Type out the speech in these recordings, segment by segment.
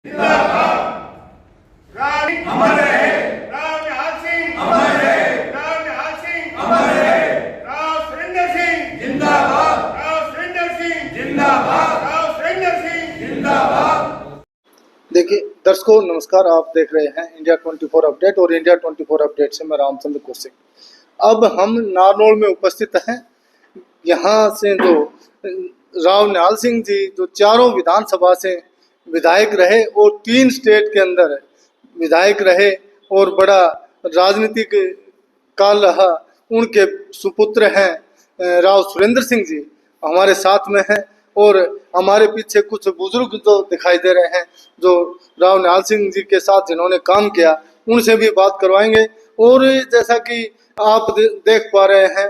अमर रहे, राव निहाल सिंह अमर रहे, राव निहाल सिंह अमर रहे, राव सुरेंद्र सिंह जिंदाबाद, राव सुरेंद्र सिंह जिंदाबाद, राव सुरेंद्र सिंह जिंदाबाद। देखिए दर्शकों नमस्कार, आप देख रहे हैं इंडिया 24 अपडेट और इंडिया 24 अपडेट से मैं रामचंद्र कौशिक। अब हम नारनौल में उपस्थित हैं। यहाँ से जो राव निहाल सिंह जी जो चारों विधानसभा से विधायक रहे और 3 स्टेट के अंदर विधायक रहे और बड़ा राजनीतिक काल रहा, उनके सुपुत्र हैं राव सुरेंद्र सिंह जी हमारे साथ में हैं और हमारे पीछे कुछ बुजुर्ग जो दिखाई दे रहे हैं जो राव निहाल सिंह जी के साथ जिन्होंने काम किया, उनसे भी बात करवाएंगे। और जैसा कि आप देख पा रहे हैं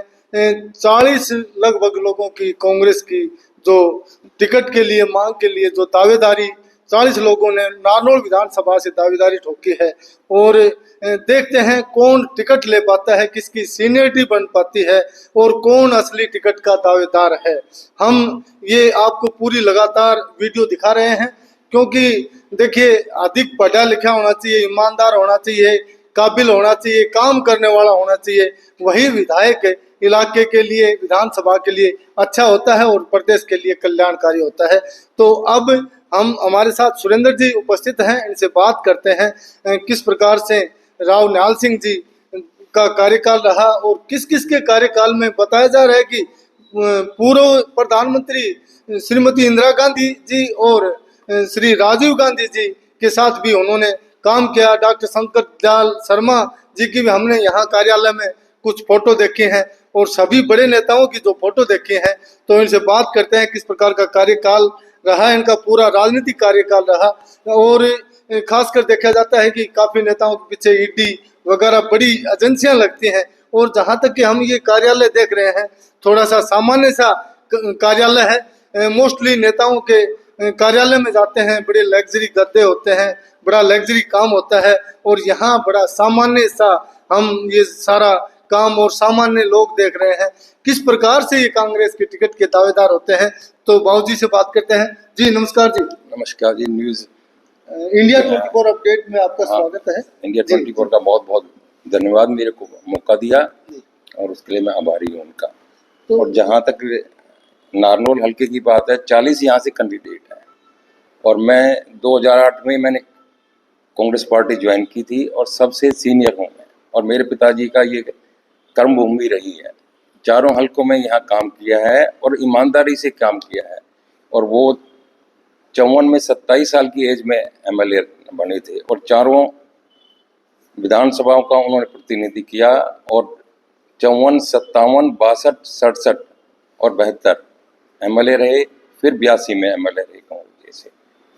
40 लगभग लोगों की कांग्रेस की जो टिकट के लिए मांग के लिए जो दावेदारी 40 लोगों ने नारनौल विधानसभा से दावेदारी ठोकी है और देखते हैं कौन टिकट ले पाता है, किसकी सीनियरिटी बन पाती है और कौन असली टिकट का दावेदार है। हम ये आपको पूरी लगातार वीडियो दिखा रहे हैं क्योंकि देखिए अधिक पढ़ा लिखा होना चाहिए, ईमानदार होना चाहिए, काबिल होना चाहिए, काम करने वाला होना चाहिए, वही विधायक इलाके के लिए विधानसभा के लिए अच्छा होता है और प्रदेश के लिए कल्याणकारी होता है। तो अब हम हमारे साथ सुरेंद्र जी उपस्थित हैं, इनसे बात करते हैं किस प्रकार से राव निहाल सिंह जी का कार्यकाल रहा और किस किस के कार्यकाल में बताया जा रहा है कि पूर्व प्रधानमंत्री श्रीमती इंदिरा गांधी जी और श्री राजीव गांधी जी के साथ भी उन्होंने काम किया। डॉक्टर शंकर दयाल शर्मा जी की भी हमने यहाँ कार्यालय में कुछ फोटो देखे हैं और सभी बड़े नेताओं की जो फोटो देखे हैं, तो इनसे बात करते हैं किस प्रकार का कार्यकाल रहा, इनका पूरा राजनीतिक कार्यकाल रहा। और खासकर देखा जाता है कि काफी नेताओं के पीछे ईडी वगैरह बड़ी एजेंसियां लगती हैं और जहां तक कि हम ये कार्यालय देख रहे हैं थोड़ा सा सामान्य सा कार्यालय है। मोस्टली नेताओं के कार्यालय में जाते हैं, बड़े लग्जरी गद्दे होते हैं, बड़ा लग्जरी काम होता है और यहाँ बड़ा सामान्य सा हम ये सारा काम और सामान्य लोग देख रहे हैं किस प्रकार से ये कांग्रेस के टिकट के दावेदार होते हैं। तो बाबूजी से बात करते हैं। जी नमस्कार जी। नमस्कार जी। न्यूज इंडिया 24 अपडेट में आपका स्वागत है। इंडिया 24 का बहुत बहुत धन्यवाद, मेरे को मौका दिया और उसके लिए मैं आभारी हूँ उनका। तो और जहाँ तक नारनौल हल्के की बात है, 40 यहाँ से कैंडिडेट हैं और मैं 2008 में मैंने कांग्रेस पार्टी ज्वाइन की थी और सबसे सीनियर हूँ मैं और मेरे पिताजी का ये कर्मभूमि रही है। चारों हल्कों में यहाँ काम किया है और ईमानदारी से काम किया है और वो 54 में 27 साल की एज में एमएलए बने थे और चारों विधानसभाओं का उन्होंने प्रतिनिधि किया और 54, 57, 62, 67 और 72 एमएलए रहे, फिर 82 में एमएलए रहे कांग्रेस से।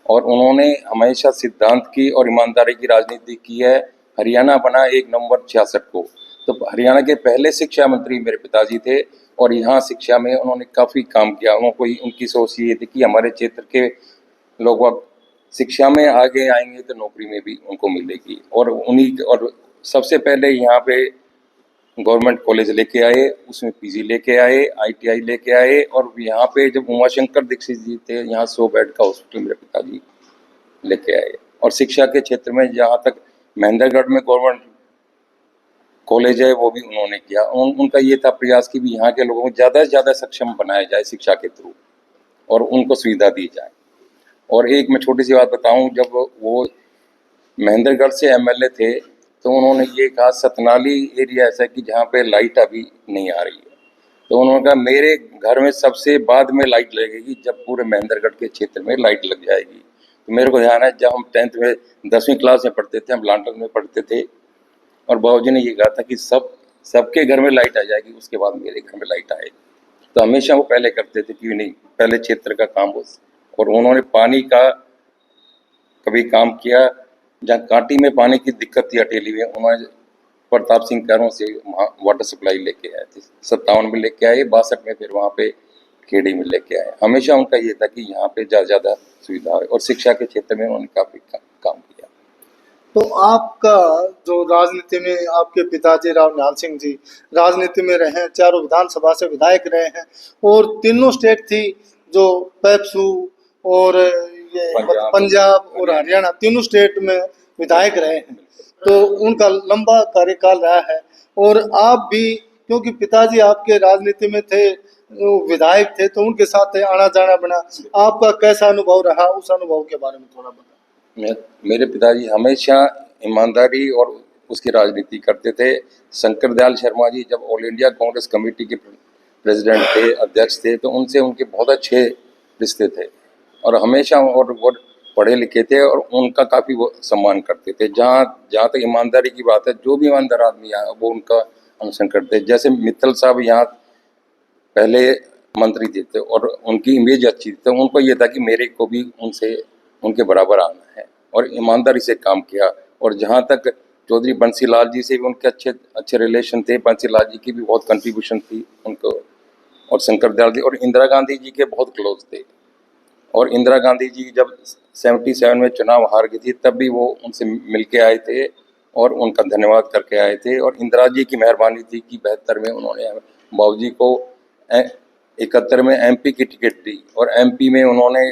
और उन्होंने हमेशा सिद्धांत की और ईमानदारी की राजनीति की है। हरियाणा बना 1 नवंबर 66 को, तो हरियाणा के पहले शिक्षा मंत्री मेरे पिताजी थे और यहाँ शिक्षा में उन्होंने काफ़ी काम किया। उनकी सोच ये थी कि हमारे क्षेत्र के लोग अब शिक्षा में आगे आएंगे तो नौकरी में भी उनको मिलेगी और सबसे पहले यहाँ पे गवर्नमेंट कॉलेज लेके आए, उसमें पीजी लेके आए, आईटीआई लेके आए और यहाँ पे जब उमाशंकर दीक्षित जी थे यहाँ 100 बेड का हॉस्पिटल मेरे पिताजी लेके आए। और शिक्षा के क्षेत्र में जहाँ तक महेंद्रगढ़ में गवर्नमेंट कॉलेज है वो भी उन्होंने किया। उनका ये था प्रयास कि भी यहाँ के लोगों को ज़्यादा से ज़्यादा सक्षम बनाया जाए शिक्षा के थ्रू और उनको सुविधा दी जाए। और एक मैं छोटी सी बात बताऊं, जब वो महेंद्रगढ़ से एमएलए थे तो उन्होंने ये कहा सतनाली एरिया ऐसा है कि जहाँ पे लाइट अभी नहीं आ रही है, तो उन्होंने कहा मेरे घर में सबसे बाद में लाइट लगेगी जब पूरे महेंद्रगढ़ के क्षेत्र में लाइट लग जाएगी। तो मेरे को ध्यान है जब हम 10th में 10वीं क्लास में पढ़ते थे, हम लांटन में पढ़ते थे और बाबूजी ने ये कहा था कि सबके घर में लाइट आ जाएगी, उसके बाद मेरे घर में लाइट आएगी। तो हमेशा वो पहले करते थे कि नहीं पहले क्षेत्र का काम हो। और उन्होंने पानी का कभी काम किया जहाँ कांटी में पानी की दिक्कत थी अटेली में, उन्होंने प्रताप सिंह कैरों से वाटर सप्लाई लेके आए थे। 57 में लेके आए, 62 में फिर वहाँ पे खेड़ी में लेके आए। हमेशा उनका ये था कि यहाँ पे ज़्यादा सुविधा है और शिक्षा के क्षेत्र में उन्होंने काफ़ी काम किया। तो आपका जो राजनीति में आपके पिताजी राव निहाल सिंह जी राजनीति में रहे हैं, चारों विधानसभा से विधायक रहे हैं और तीनों स्टेट थी जो पेप्सू और ये पंजाब। पंजाब और हरियाणा तीनों स्टेट में विधायक रहे हैं, तो उनका लंबा कार्यकाल रहा है। और आप भी, क्योंकि पिताजी आपके राजनीति में थे, वो विधायक थे, तो उनके साथ आना जाना बना, आपका कैसा अनुभव रहा, उस अनुभव के बारे में थोड़ा बताएं। मेरे पिताजी हमेशा ईमानदारी और उसकी राजनीति करते थे। शंकर दयाल शर्मा जी जब ऑल इंडिया कांग्रेस कमेटी के प्रेसिडेंट थे, अध्यक्ष थे, तो उनसे उनके बहुत अच्छे रिश्ते थे और हमेशा और वो पढ़े लिखे थे और उनका काफ़ी वो सम्मान करते थे। जहाँ जहाँ तक ईमानदारी की बात है, जो भी ईमानदार आदमी आया वो उनका अनुसरण करते। जैसे मित्तल साहब यहाँ पहले मंत्री थे तो और उनकी इमेज अच्छी थी, तो उनको ये था कि मेरे को भी उनसे उनके बराबर आना है और ईमानदारी से काम किया। और जहाँ तक चौधरी बंसीलाल जी से भी उनके अच्छे अच्छे रिलेशन थे, बंसीलाल जी की भी बहुत कंट्रीब्यूशन थी उनको, और शंकर दयाल जी और इंदिरा गांधी जी के बहुत क्लोज थे। और इंदिरा गांधी जी जब 77 में चुनाव हार गई थी, तब भी वो उनसे मिल के आए थे और उनका धन्यवाद करके आए थे। और इंदिरा जी की मेहरबानी थी कि 72 में उन्होंने बाबूजी को 71 में एमपी की टिकट दी और एमपी में उन्होंने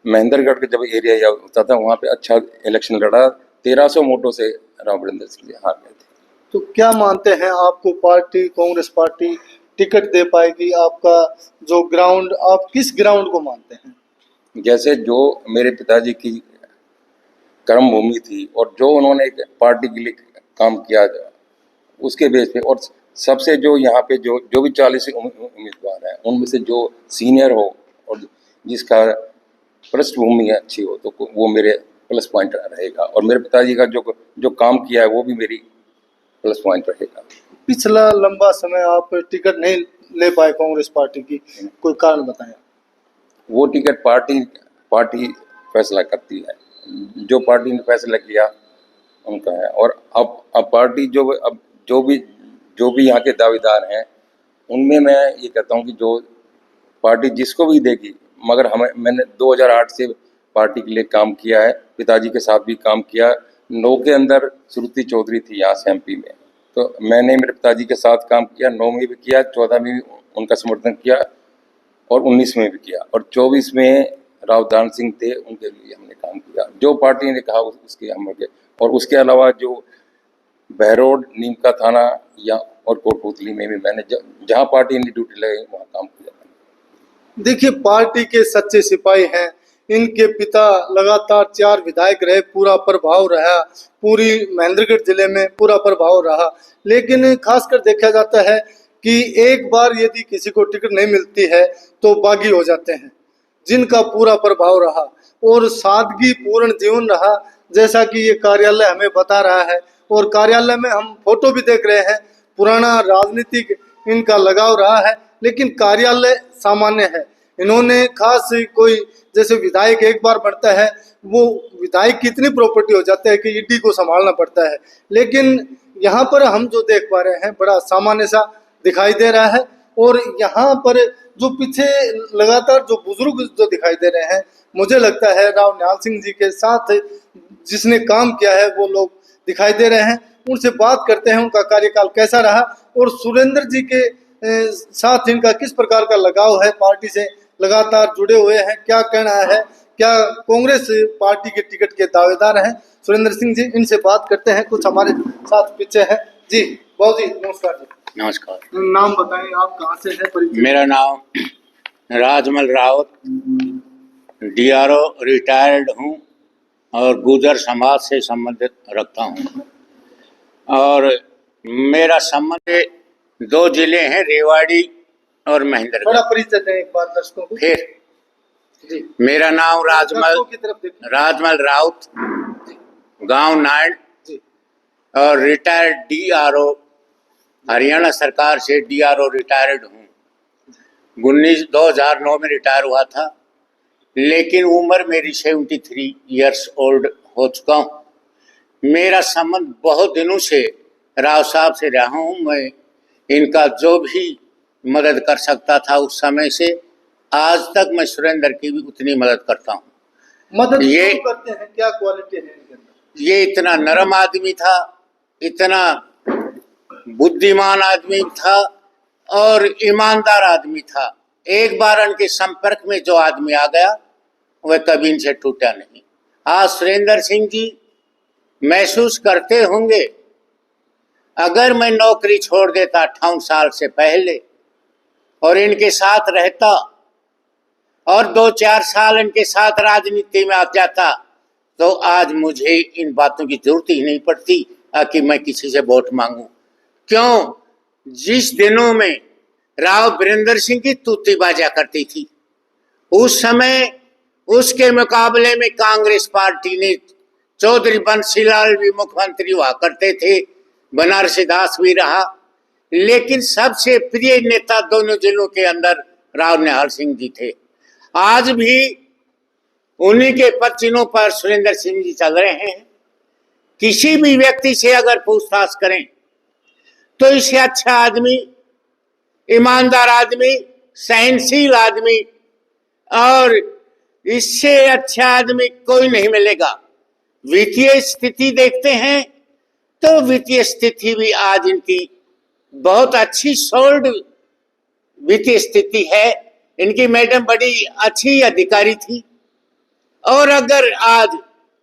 महेंद्रगढ़ के जब एरिया होता था वहाँ पे अच्छा इलेक्शन लड़ा, 1300 वोटों से राव वरिंदर सिंह जी हार गए थे। तो क्या मानते हैं, आपको पार्टी, कांग्रेस पार्टी टिकट दे पाएगी? आपका जो ग्राउंड, आप किस ग्राउंड को मानते हैं? जैसे जो मेरे पिताजी की कर्म भूमि थी और जो उन्होंने एक पार्टी के लिए काम किया उसके बेस पे, और सबसे जो यहाँ पे जो भी 40 उम्मीदवार हैं उनमें से जो सीनियर हो और जिसका पृष्ठभूमि अच्छी हो, तो वो मेरे प्लस पॉइंट रहेगा। और मेरे पिताजी का जो काम किया है वो भी मेरी प्लस पॉइंट रहेगा। पिछला लंबा समय आप टिकट नहीं ले पाए कांग्रेस पार्टी की, कोई कारण बताएं। वो टिकट पार्टी फैसला करती है, जो पार्टी ने फैसला किया उनका है। और अब पार्टी अब जो भी यहाँ के दावेदार हैं उनमें मैं ये कहता हूँ कि जो पार्टी जिसको भी देगी, मगर मैंने 2008 से पार्टी के लिए काम किया है, पिताजी के साथ भी काम किया। 9 के अंदर श्रुति चौधरी थी यहाँ से एमपी में, तो मैंने मेरे पिताजी के साथ काम किया। 9 में भी किया, 14 में भी उनका समर्थन किया और 19 में भी किया, और 24 में राव दान सिंह थे, उनके लिए हमने काम किया। जो पार्टी ने कहा उसके हम गए। और उसके अलावा जो बहरोड, नीम का थाना या और कोटपुतली में भी मैंने जहाँ पार्टी ने ड्यूटी लगाई वहाँ काम किया। देखिए, पार्टी के सच्चे सिपाही हैं। इनके पिता लगातार 4 विधायक रहे, पूरा प्रभाव रहा, पूरी महेंद्रगढ़ जिले में पूरा प्रभाव रहा। लेकिन खासकर देखा जाता है कि एक बार यदि किसी को टिकट नहीं मिलती है तो बागी हो जाते हैं, जिनका पूरा प्रभाव रहा और सादगी पूर्ण जीवन रहा, जैसा कि ये कार्यालय हमें बता रहा है। और कार्यालय में हम फोटो भी देख रहे हैं, पुराना राजनीतिक इनका लगाव रहा है, लेकिन कार्यालय सामान्य है। इन्होंने खास कोई, जैसे विधायक एक बार बढ़ता है, वो विधायक की इतनी प्रॉपर्टी हो जाता है कि ईडी को संभालना पड़ता है। लेकिन यहाँ पर हम जो देख पा रहे हैं बड़ा सामान्य सा दिखाई दे रहा है। और यहाँ पर जो पीछे लगातार जो बुजुर्ग जो दिखाई दे रहे हैं, मुझे लगता है राव निहाल सिंह जी के साथ जिसने काम किया है वो लोग दिखाई दे रहे हैं। उनसे बात करते हैं, उनका कार्यकाल कैसा रहा और सुरेंद्र जी के साथ इनका किस प्रकार का लगाव है, पार्टी से लगातार जुड़े हुए हैं, क्या कहना है, क्या कांग्रेस पार्टी के टिकट के दावेदार हैं सुरेंद्र सिंह जी। इनसे बात करते हैं, कुछ हमारे साथ पीछे है जी। बाबू जी नमस्कार जी। नमस्कार। नाम बताएं, आप कहाँ से हैं, परिचय। मेरा नाम राजमल रावत, डीआरओ रिटायर्ड हूँ और गुर्जर समाज से संबंधित रखता हूँ। और मेरा संबंध 2 जिले हैं, रेवाड़ी और महेंद्रगढ़। बड़ा परिचय दें एक बार दर्शकों को। फिर जी, मेरा नाम राजमल राउत, गांव नाड़, और रिटायर्ड डीआरओ, हरियाणा सरकार से डीआरओ रिटायर्ड हूँ। 2009 में रिटायर हुआ था, लेकिन उम्र मेरी 73 इयर्स ओल्ड हो चुका हूँ। मेरा संबंध बहुत दिनों से राव साहब से रहा हूँ। मैं इनका जो भी मदद कर सकता था उस समय से आज तक मैं सुरेंद्र की भी उतनी मदद करता हूँ। मदद ये करते हैं, क्या क्वालिटी है इनके अंदर? ये इतना नरम आदमी था, इतना बुद्धिमान आदमी था और ईमानदार आदमी था। एक बार उनके संपर्क में जो आदमी आ गया वह कभी इनसे टूटा नहीं। आज सुरेंद्र सिंह जी महसूस करते होंगे, अगर मैं नौकरी छोड़ देता 58 साल से पहले और इनके साथ रहता और 2-4 साल इनके साथ राजनीति में आ जाता, तो आज मुझे इन बातों की जरूरत ही नहीं पड़ती कि मैं किसी से वोट मांगूं। क्यों? जिस दिनों में राव वीरेंद्र सिंह की तूती बाजा करती थी, उस समय उसके मुकाबले में कांग्रेस पार्टी ने चौधरी बंसीलाल भी मुख्यमंत्री हुआ करते थे, बनारसी दास भी रहा, लेकिन सबसे प्रिय नेता दोनों जिलों के अंदर राव निहाल सिंह जी थे। आज भी उन्हीं के पद चिन्हों पर सुरेंद्र सिंह जी चल रहे हैं। किसी भी व्यक्ति से अगर पूछताछ करें तो इससे अच्छा आदमी, ईमानदार आदमी, सहनशील आदमी और इससे अच्छा आदमी कोई नहीं मिलेगा। वित्तीय स्थिति देखते हैं तो वित्तीय स्थिति भी आज इनकी बहुत अच्छी सोल्ड वित्तीय स्थिति है। इनकी मैडम बड़ी अच्छी अधिकारी थी और अगर आज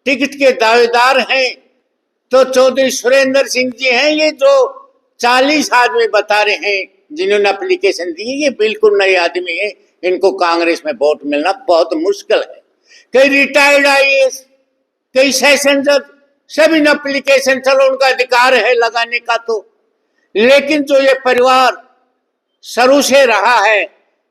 टिकट के दावेदार हैं तो चौधरी सुरेंद्र सिंह जी हैं। ये जो 40 आदमी बता रहे हैं जिन्होंने एप्लीकेशन दी, ये बिल्कुल नए आदमी है। इनको कांग्रेस में वोट मिलना बहुत मुश्किल है। कई रिटायर्ड आईएएस, कई सेशन जज, सभी ने एप्लीकेशन, चलो उनका अधिकार है लगाने का, तो लेकिन जो ये परिवार शुरू से रहा है,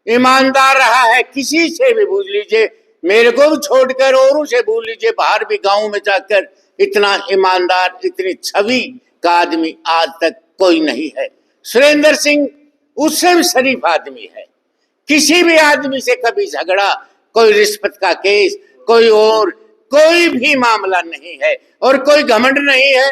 ईमानदार रहा है, किसी से भी पूछ लीजिए, मेरे को भी छोड़कर औरों से पूछ लीजिए, बाहर भी गांव में जाकर इतना ईमानदार, इतनी छवि का आदमी आज तक कोई नहीं है। सुरेंद्र सिंह उससे भी शरीफ आदमी है। किसी भी आदमी से कभी झगड़ा, कोई रिश्वत का केस, कोई और कोई भी मामला नहीं है और कोई घमंड नहीं है।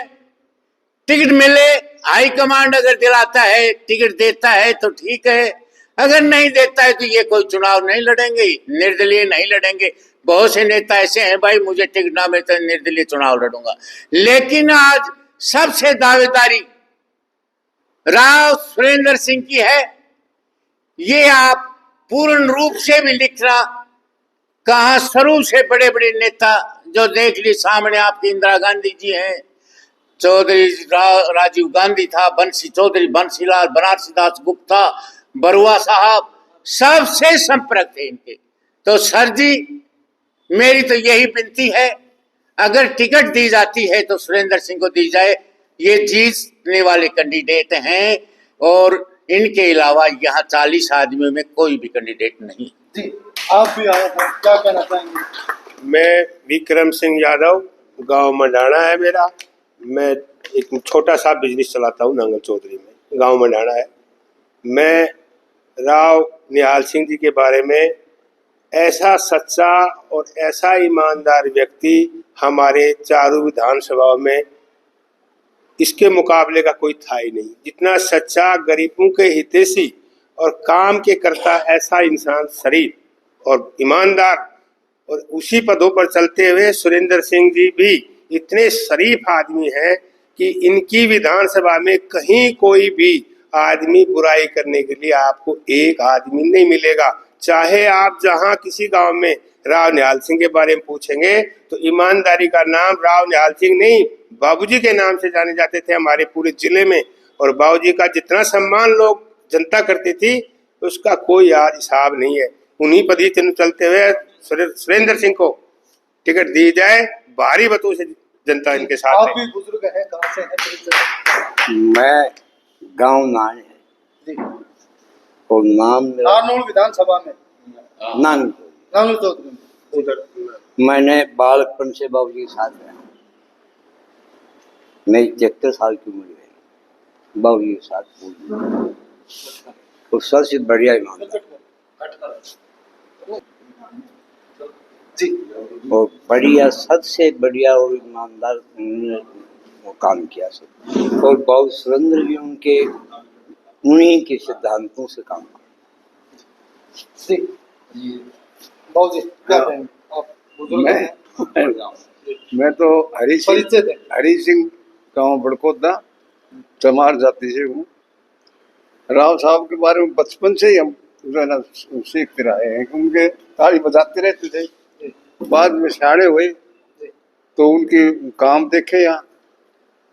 टिकट मिले, हाई कमांड अगर दिलाता है, टिकट देता है तो ठीक है, अगर नहीं देता है तो ये कोई चुनाव नहीं लड़ेंगे, निर्दलीय नहीं लड़ेंगे। बहुत से नेता ऐसे हैं, भाई मुझे टिकट ना मिले तो निर्दलीय चुनाव लड़ूंगा। लेकिन आज सबसे दावेदारी राव सुरेंद्र सिंह की है। ये आप पूर्ण रूप से भी लिखना, कहा शुरू से बड़े बड़े नेता जो देख ली सामने, आपकी इंदिरा गांधी जी हैं, चौधरी राजीव गांधी था, चौधरी बंसीलाल, बनारसी दास गुप्ता, बरुआ साहब, सबसे संपर्क थे इनके। तो सर जी, मेरी तो यही विनती है, अगर टिकट दी जाती है तो सुरेंद्र सिंह को दी जाए। ये जीतने वाले कैंडिडेट हैं और इनके अलावा यहाँ 40 आदमियों में कोई भी कैंडिडेट नहीं। जी, आप भी आए हैं, क्या कहना चाहेंगे? मैं विक्रम सिंह यादव, गांव मंडाणा है मेरा। मैं एक छोटा सा बिजनेस चलाता हूँ नांगल चौधरी में, गांव मंडाणा है। मैं राव निहाल सिंह जी के बारे में, ऐसा सच्चा और ऐसा ईमानदार व्यक्ति हमारे चारों विधानसभा में इसके मुकाबले का कोई था ही नहीं। जितना सच्चा, गरीबों के हितैषी और काम के करता ऐसा इंसान, शरीफ और ईमानदार, और उसी पदों पर चलते हुए सुरेंद्र सिंह जी भी इतने शरीफ आदमी हैं कि इनकी विधानसभा में कहीं कोई भी आदमी बुराई करने के लिए आपको एक आदमी नहीं मिलेगा। चाहे आप जहां किसी गांव में राव निहाल सिंह के बारे में पूछेंगे तो ईमानदारी का नाम राव निहाल सिंह नहीं, बाबूजी के नाम से जाने जाते थे हमारे पूरे जिले में। और बाबूजी का जितना सम्मान लोग जनता करती थी उसका कोई यार हिसाब नहीं है। उन्हीं पर ही चलते हुए सुरेंद्र सिंह को टिकट दी जाए, भारी मतों से जनता इनके साथ आप भी बुजुर्ग हैं, कहाँ से हैं? मैं गांव नान है जी, और नाम मेरा नारनौल विधानसभा में नान। नानू चौधरी में। उधर मैंने बालकपन से बाबूजी के साथ रहा। मेरी 73 साल की उम्र है, बाबूजी के साथ वो सबसे बढ़िया ईमानदार जी, और बढ़िया, सबसे बढ़िया और ईमानदार उन्होंने वो काम किया सब। और बाबू सुरेंद्र भी उनके उन्हीं के सिद्धांतों से काम किया। जी, बाबूजी क्या कहेंगे? आप बुजुर्ग हैं, मैं तो हरी सिंह गाँव बड़कोदा चमार जाति से हूँ। राव साहब के बारे में बचपन से ही हम जो है ना सीखते रहे हैं। उनके ताली बजाते रहते थे बाद में साड़े हुए तो उनके काम देखे यहाँ,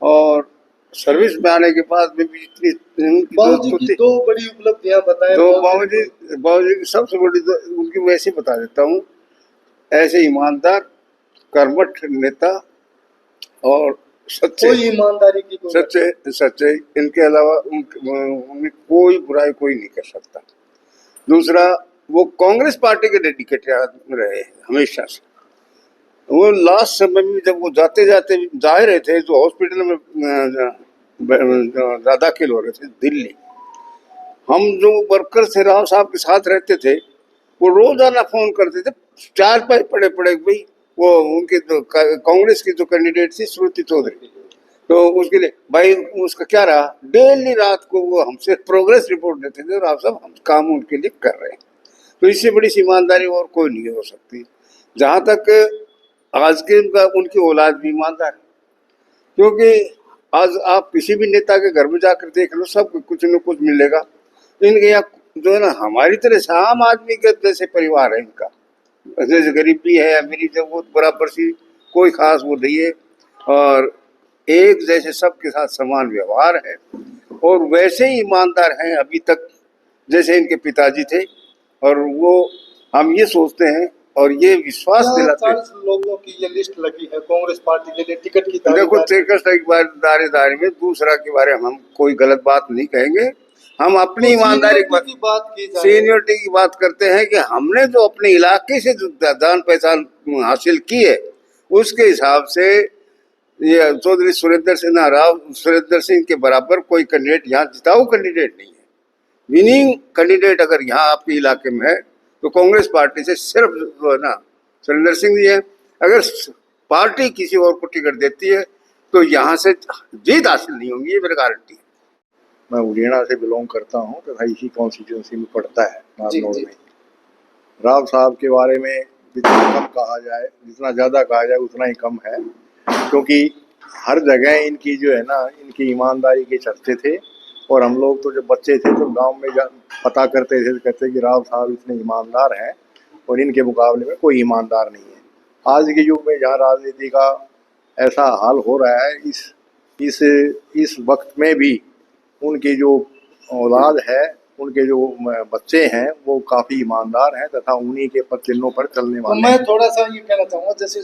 और सर्विस में आने के बाद में भी इतनी उनकी बाबूजी की दो बड़ी उपलब्धियां बताएं। तो बाबूजी की सबसे बड़ी तो उनकी वैसे बता देता हूँ, ऐसे ईमानदार कर्मठ नेता और सच्चे, कोई ईमानदारी की कोई सच्चे इनके अलावा उनमें कोई बुराई कोई नहीं कर सकता। दूसरा, वो कांग्रेस पार्टी के डेडिकेटेड रहे हैं हमेशा से। वो लास्ट समय में जब वो जाते जाते जा रहे थे, जो हॉस्पिटल में दाखिल हो रहे थे दिल्ली, हम जो वर्कर थे राव साहब के साथ रहते थे, वो रोजाना फोन करते थे, 4 पाई पड़े भाई, वो उनके तो कांग्रेस की जो कैंडिडेट थी श्रुति चौधरी, तो उसके लिए भाई उसका क्या रहा, डेली रात को वो हमसे प्रोग्रेस रिपोर्ट देते थे, राव साहब हम काम उनके लिए कर रहे हैं। तो इससे बड़ी ईमानदारी और कोई नहीं हो सकती। जहाँ तक आज के उनकी औलाद भी ईमानदार है, क्योंकि आज आप किसी भी नेता के घर में जाकर देख लो, सब कुछ न कुछ मिलेगा। इनके यहाँ जो है ना, हमारी तरह आम आदमी के जैसे परिवार है इनका, जैसे गरीबी है अमीरी है वो बराबर सी, कोई खास वो नहीं है, और एक जैसे सबके साथ समान व्यवहार है, और वैसे ही ईमानदार हैं अभी तक जैसे इनके पिताजी थे। और वो हम ये सोचते हैं और ये विश्वास दिलाते हैं। 40 लोगों की ये लिस्ट लगी है कांग्रेस पार्टी के लिए टिकट की। देखो टिकट दायरेदारी में दूसरा के बारे में हम कोई गलत बात नहीं कहेंगे, हम अपनी ईमानदारी की बात की जाए, सीनियरिटी की बात करते हैं कि हमने जो अपने इलाके से जो जान पहचान हासिल की है, उसके हिसाब से ये चौधरी सुरेंद्र सिंह के बराबर कोई कैंडिडेट यहाँ जिताऊ कैंडिडेट नहीं है। विनिंग कैंडिडेट अगर यहाँ आपके इलाके में है तो कांग्रेस पार्टी से सिर्फ जो है ना सुरेंद्र सिंह जी है। अगर पार्टी किसी और को टिकट देती है तो यहाँ से जीत हासिल नहीं होगी, ये मेरी गारंटी है। मैं उड़ीना से बिलोंग करता हूँ तथा इसी कॉन्स्टिट्यूंसी में पड़ता है नारनौल में। राव साहब के बारे में जितना कम कहा जाए, जितना ज़्यादा कहा जाए उतना ही कम है, क्योंकि हर जगह इनकी जो है ना, इनकी ईमानदारी के चर्चे थे। और हम लोग तो जब बच्चे थे तो गांव में पता करते थे, कहते कि राव साहब इतने ईमानदार हैं और इनके मुकाबले में कोई ईमानदार नहीं है। आज के युग में जहाँ राजनीति का ऐसा हाल हो रहा है, इस वक्त में भी उनकी जो औलाद है, उनके जो बच्चे हैं वो काफ़ी ईमानदार हैं तथा उन्हीं के चिन्हों पर चलने वाले। तो मैं थोड़ा सा ये कहना चाहूँगा, जैसे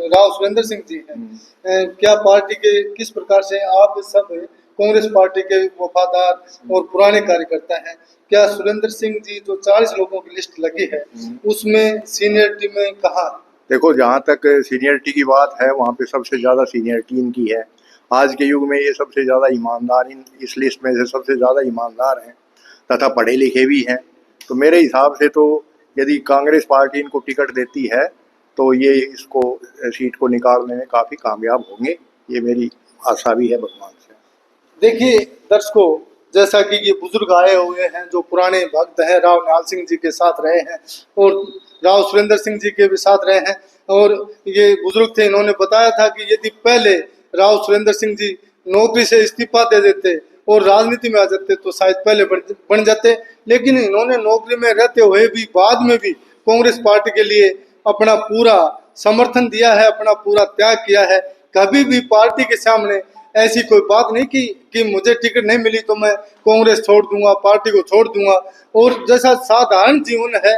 राव सुरेंद्र सिंह जी हैं, क्या पार्टी के किस प्रकार से आप सब कांग्रेस पार्टी के वफादार और पुराने कार्यकर्ता हैं, क्या सुरेंद्र सिंह जी जो 40 लोगों की लिस्ट लगी है उसमें सीनियरिटी में कहाँ? देखो, जहाँ तक सीनियरिटी की बात है वहाँ पे सबसे ज़्यादा सीनियरिटी इनकी है। आज के युग में ये सबसे ज़्यादा ईमानदार, इस लिस्ट में से सबसे ज़्यादा ईमानदार हैं तथा पढ़े लिखे भी हैं। तो मेरे हिसाब से तो यदि कांग्रेस पार्टी इनको टिकट देती है तो ये इसको सीट को निकालने में काफ़ी कामयाब होंगे, ये मेरी आशा भी है भगवान से। देखिए दर्शकों, जैसा कि ये बुजुर्ग आए हुए हैं जो पुराने भक्त हैं, राव निहाल सिंह जी के साथ रहे हैं और राव सुरेंद्र सिंह जी के भी साथ रहे हैं, और ये बुजुर्ग थे, इन्होंने बताया था कि यदि पहले राव सुरेंद्र सिंह जी नौकरी से इस्तीफा दे देते और राजनीति में आ जाते तो शायद पहले बन जाते, लेकिन इन्होंने नौकरी में रहते हुए भी बाद में भी कांग्रेस पार्टी के लिए अपना पूरा समर्थन दिया है, अपना पूरा त्याग किया है। कभी भी पार्टी के सामने ऐसी कोई बात नहीं कि मुझे टिकट नहीं मिली तो मैं कांग्रेस छोड़ दूंगा, पार्टी को छोड़ दूंगा। और जैसा साधारण जीवन है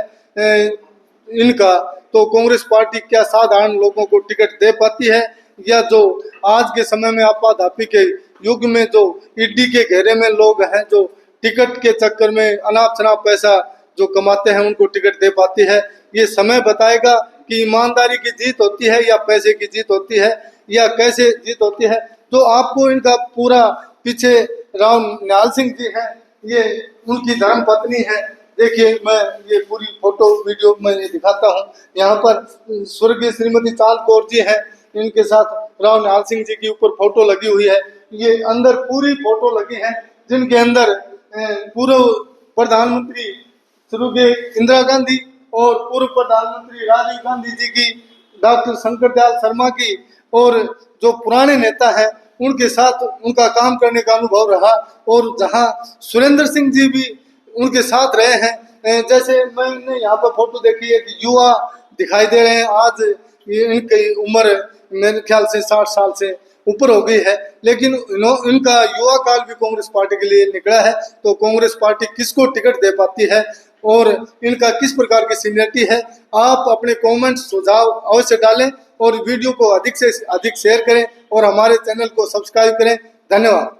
इनका, तो कांग्रेस पार्टी क्या साधारण लोगों को टिकट दे पाती है, या जो आज के समय में आपाधापी के युग में जो ईडी के घेरे में लोग हैं जो टिकट के चक्कर में अनाप शनाप पैसा जो कमाते हैं उनको टिकट दे पाती है। ये समय बताएगा कि ईमानदारी की जीत होती है या पैसे की जीत होती है या कैसे जीत होती है। तो आपको इनका पूरा पीछे राव निहाल सिंह जी हैं, ये उनकी धर्म पत्नी है। देखिए, मैं ये पूरी फोटो वीडियो में ये दिखाता हूँ। यहाँ पर स्वर्गीय श्रीमती चांद कौर जी हैं, इनके साथ राव निहाल सिंह जी की ऊपर फोटो लगी हुई है। ये अंदर पूरी फोटो लगी है जिनके अंदर पूर्व प्रधानमंत्री स्वर्गीय इंदिरा गांधी और पूर्व प्रधानमंत्री राजीव गांधी जी की, डॉक्टर शंकर दयाल शर्मा की, और जो पुराने नेता हैं उनके साथ उनका काम करने का अनुभव रहा। और जहां सुरेंद्र सिंह जी भी उनके साथ रहे हैं, जैसे मैंने यहाँ पर फोटो देखी है कि युवा दिखाई दे रहे हैं। आज इनकी उम्र मेरे ख्याल से 60 साल से ऊपर हो गई है, लेकिन इनका युवा काल भी कांग्रेस पार्टी के लिए निकला है। तो कांग्रेस पार्टी किसको टिकट दे पाती है और इनका किस प्रकार की सीनियरिटी है, आप अपने कमेंट सुझाव अवश्य डालें और वीडियो को अधिक से अधिक शेयर करें और हमारे चैनल को सब्सक्राइब करें। धन्यवाद।